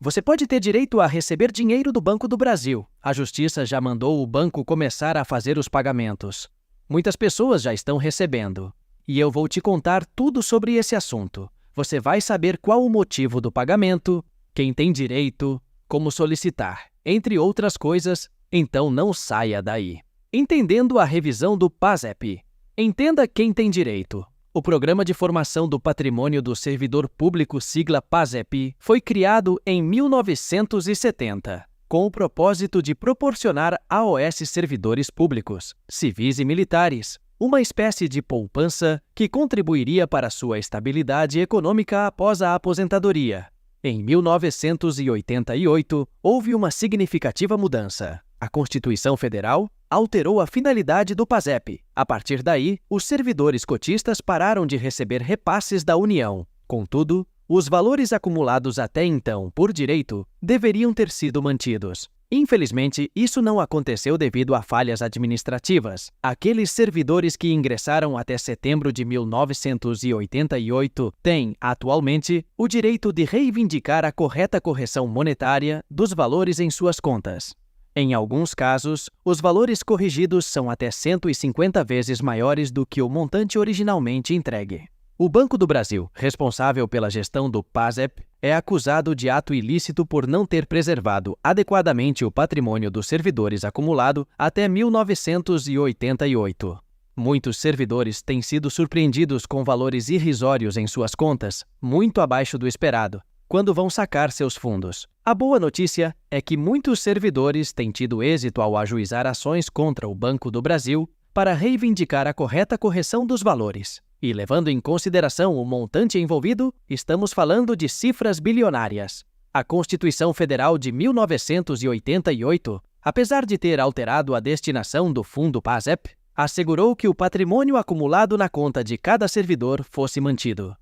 Você pode ter direito a receber dinheiro do Banco do Brasil. A Justiça já mandou o banco começar a fazer os pagamentos. Muitas pessoas já estão recebendo. E eu vou te contar tudo sobre esse assunto. Você vai saber qual o motivo do pagamento, quem tem direito, como solicitar, entre outras coisas, então não saia daí. Entendendo a revisão do PASEP. Entenda quem tem direito. O Programa de Formação do Patrimônio do Servidor Público, sigla PASEP, foi criado em 1970, com o propósito de proporcionar a servidores públicos, civis e militares, uma espécie de poupança que contribuiria para sua estabilidade econômica após a aposentadoria. Em 1988, houve uma significativa mudança. A Constituição Federal alterou a finalidade do PASEP. A partir daí, os servidores cotistas pararam de receber repasses da União. Contudo, os valores acumulados até então por direito deveriam ter sido mantidos. Infelizmente, isso não aconteceu devido a falhas administrativas. Aqueles servidores que ingressaram até setembro de 1988 têm, atualmente, o direito de reivindicar a correta correção monetária dos valores em suas contas. Em alguns casos, os valores corrigidos são até 150 vezes maiores do que o montante originalmente entregue. O Banco do Brasil, responsável pela gestão do PASEP, é acusado de ato ilícito por não ter preservado adequadamente o patrimônio dos servidores acumulado até 1988. Muitos servidores têm sido surpreendidos com valores irrisórios em suas contas, muito abaixo do esperado, quando vão sacar seus fundos. A boa notícia é que muitos servidores têm tido êxito ao ajuizar ações contra o Banco do Brasil para reivindicar a correta correção dos valores. E levando em consideração o montante envolvido, estamos falando de cifras bilionárias. A Constituição Federal de 1988, apesar de ter alterado a destinação do fundo PASEP, assegurou que o patrimônio acumulado na conta de cada servidor fosse mantido.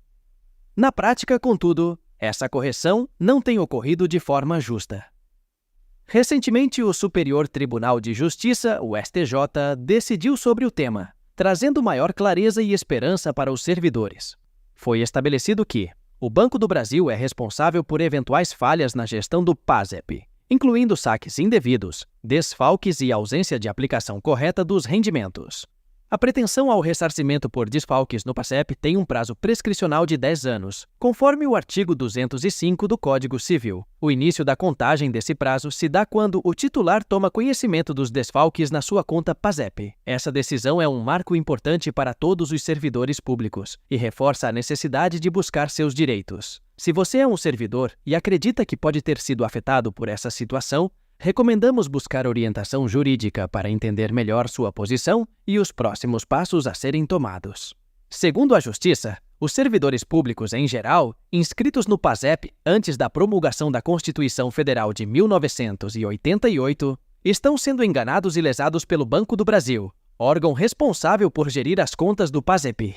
Na prática, contudo, essa correção não tem ocorrido de forma justa. Recentemente, o Superior Tribunal de Justiça, o STJ, decidiu sobre o tema, trazendo maior clareza e esperança para os servidores. Foi estabelecido que o Banco do Brasil é responsável por eventuais falhas na gestão do PASEP, incluindo saques indevidos, desfalques e ausência de aplicação correta dos rendimentos. A pretensão ao ressarcimento por desfalques no PASEP tem um prazo prescricional de 10 anos, conforme o artigo 205 do Código Civil. O início da contagem desse prazo se dá quando o titular toma conhecimento dos desfalques na sua conta PASEP. Essa decisão é um marco importante para todos os servidores públicos e reforça a necessidade de buscar seus direitos. Se você é um servidor e acredita que pode ter sido afetado por essa situação, recomendamos buscar orientação jurídica para entender melhor sua posição e os próximos passos a serem tomados. Segundo a Justiça, os servidores públicos em geral, inscritos no PASEP antes da promulgação da Constituição Federal de 1988, estão sendo enganados e lesados pelo Banco do Brasil, órgão responsável por gerir as contas do PASEP.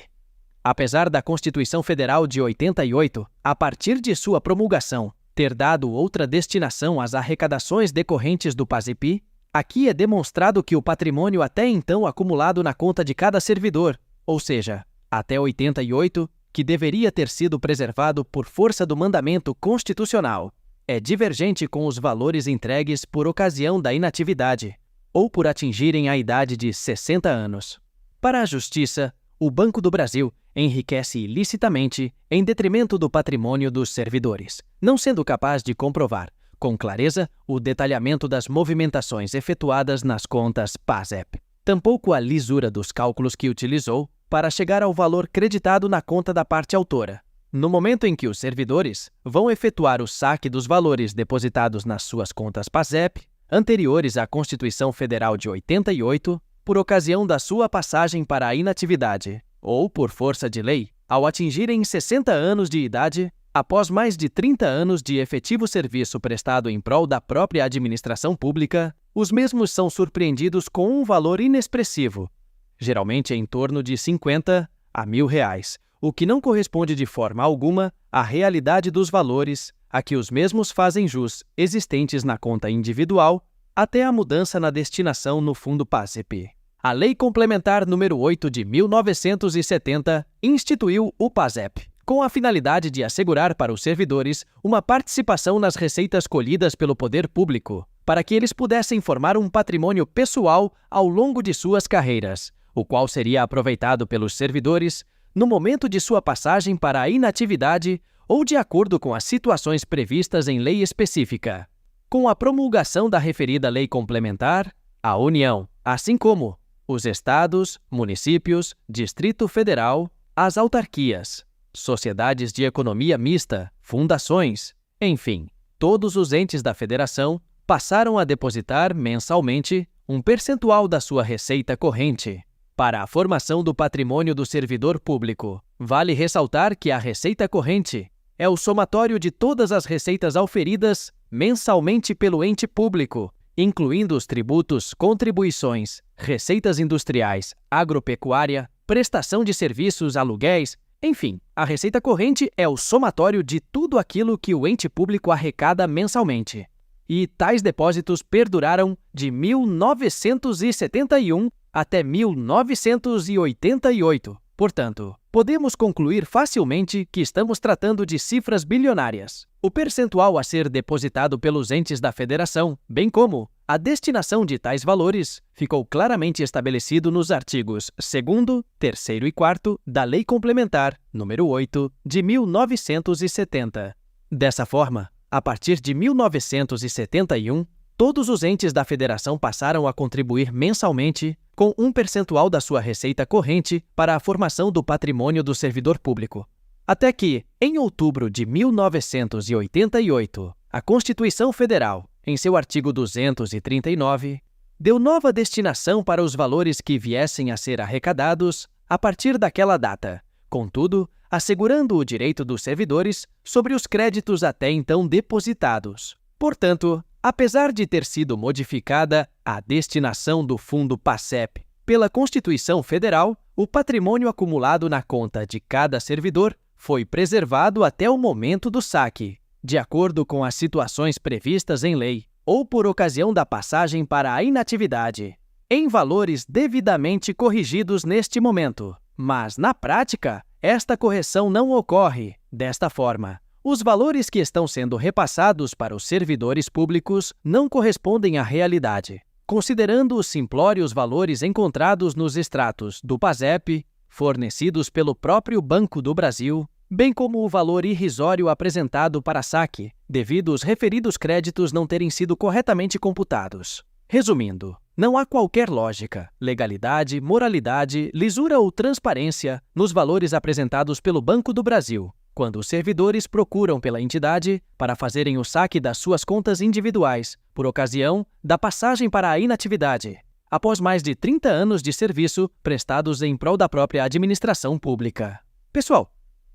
Apesar da Constituição Federal de 88, a partir de sua promulgação, ter dado outra destinação às arrecadações decorrentes do PASEP, aqui é demonstrado que o patrimônio até então acumulado na conta de cada servidor, ou seja, até 88, que deveria ter sido preservado por força do mandamento constitucional, é divergente com os valores entregues por ocasião da inatividade, ou por atingirem a idade de 60 anos. Para a Justiça, o Banco do Brasil enriquece ilicitamente em detrimento do patrimônio dos servidores, não sendo capaz de comprovar, com clareza, o detalhamento das movimentações efetuadas nas contas PASEP, tampouco a lisura dos cálculos que utilizou para chegar ao valor creditado na conta da parte autora. No momento em que os servidores vão efetuar o saque dos valores depositados nas suas contas PASEP, anteriores à Constituição Federal de 88, por ocasião da sua passagem para a inatividade, ou por força de lei, ao atingirem 60 anos de idade, após mais de 30 anos de efetivo serviço prestado em prol da própria administração pública, os mesmos são surpreendidos com um valor inexpressivo, geralmente em torno de 50 a R$1.000, o que não corresponde de forma alguma à realidade dos valores a que os mesmos fazem jus existentes na conta individual até a mudança na destinação no fundo PASEP. A Lei Complementar número 8 de 1970 instituiu o PASEP, com a finalidade de assegurar para os servidores uma participação nas receitas colhidas pelo poder público, para que eles pudessem formar um patrimônio pessoal ao longo de suas carreiras, o qual seria aproveitado pelos servidores no momento de sua passagem para a inatividade ou de acordo com as situações previstas em lei específica. Com a promulgação da referida lei complementar, a União, assim como os estados, municípios, Distrito Federal, as autarquias, sociedades de economia mista, fundações, enfim, todos os entes da federação passaram a depositar mensalmente um percentual da sua receita corrente para a formação do patrimônio do servidor público. Vale ressaltar que a receita corrente é o somatório de todas as receitas auferidas mensalmente pelo ente público, incluindo os tributos, contribuições, receitas industriais, agropecuária, prestação de serviços, aluguéis, enfim, a receita corrente é o somatório de tudo aquilo que o ente público arrecada mensalmente. E tais depósitos perduraram de 1971 até 1988. Portanto, podemos concluir facilmente que estamos tratando de cifras bilionárias. O percentual a ser depositado pelos entes da federação, bem como a destinação de tais valores, ficou claramente estabelecido nos artigos 2º, 3º e 4º da Lei Complementar nº 8 de 1970. Dessa forma, a partir de 1971, todos os entes da federação passaram a contribuir mensalmente com um percentual da sua receita corrente para a formação do patrimônio do servidor público. Até que, em outubro de 1988, a Constituição Federal, em seu artigo 239, deu nova destinação para os valores que viessem a ser arrecadados a partir daquela data, contudo, assegurando o direito dos servidores sobre os créditos até então depositados. Portanto, apesar de ter sido modificada a destinação do Fundo PASEP pela Constituição Federal, o patrimônio acumulado na conta de cada servidor foi preservado até o momento do saque, de acordo com as situações previstas em lei, ou por ocasião da passagem para a inatividade, em valores devidamente corrigidos neste momento. Mas, na prática, esta correção não ocorre desta forma. Os valores que estão sendo repassados para os servidores públicos não correspondem à realidade, considerando os simplórios valores encontrados nos extratos do PASEP, fornecidos pelo próprio Banco do Brasil, bem como o valor irrisório apresentado para saque, devido os referidos créditos não terem sido corretamente computados. Resumindo, não há qualquer lógica, legalidade, moralidade, lisura ou transparência nos valores apresentados pelo Banco do Brasil, quando os servidores procuram pela entidade para fazerem o saque das suas contas individuais, por ocasião da passagem para a inatividade, após mais de 30 anos de serviço prestados em prol da própria administração pública. Pessoal,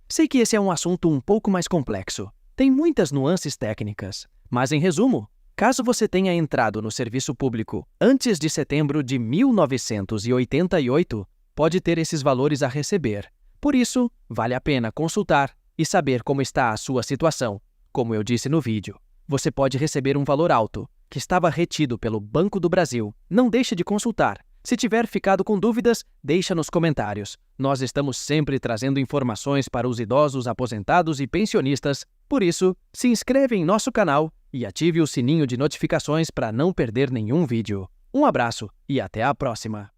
sei que esse é um assunto um pouco mais complexo, tem muitas nuances técnicas, mas em resumo, caso você tenha entrado no serviço público antes de setembro de 1988, pode ter esses valores a receber. Por isso, vale a pena consultar e saber como está a sua situação. Como eu disse no vídeo, você pode receber um valor alto, que estava retido pelo Banco do Brasil. Não deixe de consultar. Se tiver ficado com dúvidas, deixa nos comentários. Nós estamos sempre trazendo informações para os idosos, aposentados e pensionistas. Por isso, se inscreve em nosso canal e ative o sininho de notificações para não perder nenhum vídeo. Um abraço e até a próxima!